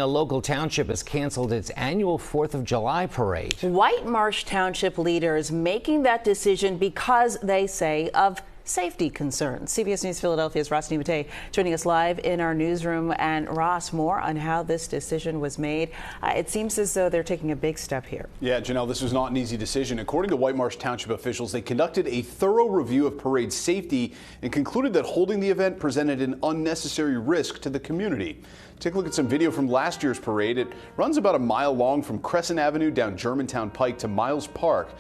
A local township has canceled its annual 4th of July parade. Whitemarsh Township leaders making that decision because they say of safety concerns. CBS News Philadelphia's Ross Dimattei joining us live in our newsroom. And Ross, more on how this decision was made. It seems as though they're taking a big step here. Yeah, Janelle, this was not an easy decision. According to Whitemarsh Township officials, they conducted a thorough review of parade safety and concluded that holding the event presented an unnecessary risk to the community. Take a look at some video from last year's parade. It runs about a mile long from Crescent Avenue down Germantown Pike to Miles Park.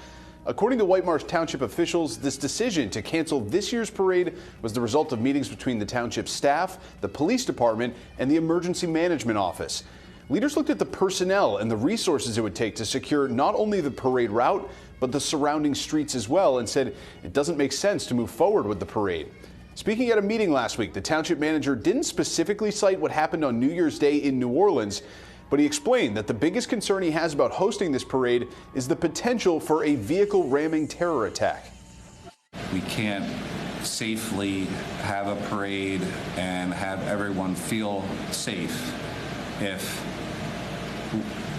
According to Whitemarsh Township officials, this decision to cancel this year's parade was the result of meetings between the township staff, the police department, and the emergency management office. Leaders looked at the personnel and the resources it would take to secure not only the parade route, but the surrounding streets as well, and said it doesn't make sense to move forward with the parade. Speaking at a meeting last week, the township manager didn't specifically cite what happened on New Year's Day in New Orleans, but he explained that the biggest concern he has about hosting this parade is the potential for a vehicle ramming terror attack. We can't safely have a parade and have everyone feel safe if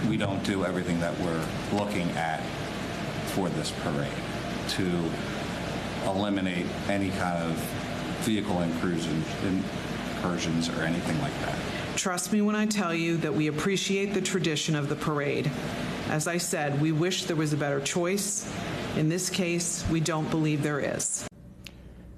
we don't do everything that we're looking at for this parade to eliminate any kind of vehicle incursions or anything like that. Trust me when I tell you that we appreciate the tradition of the parade. As I said, we wish there was a better choice. In this case, we don't believe there is.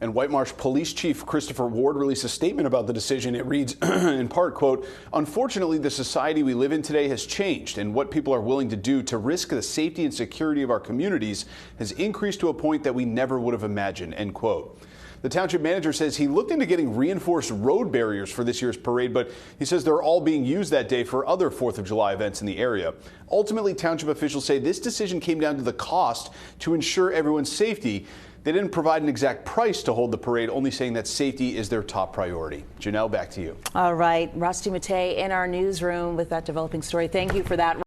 And Whitemarsh Police Chief Christopher Ward released a statement about the decision. It reads, in part, quote, "Unfortunately, the society we live in today has changed, and what people are willing to do to risk the safety and security of our communities has increased to a point that we never would have imagined," end quote. The township manager says he looked into getting reinforced road barriers for this year's parade, but he says they're all being used that day for other 4th of July events in the area. Ultimately, township officials say this decision came down to the cost to ensure everyone's safety. They didn't provide an exact price to hold the parade, only saying that safety is their top priority. Janelle, back to you. All right. Ross Dimattei in our newsroom with that developing story. Thank you for that.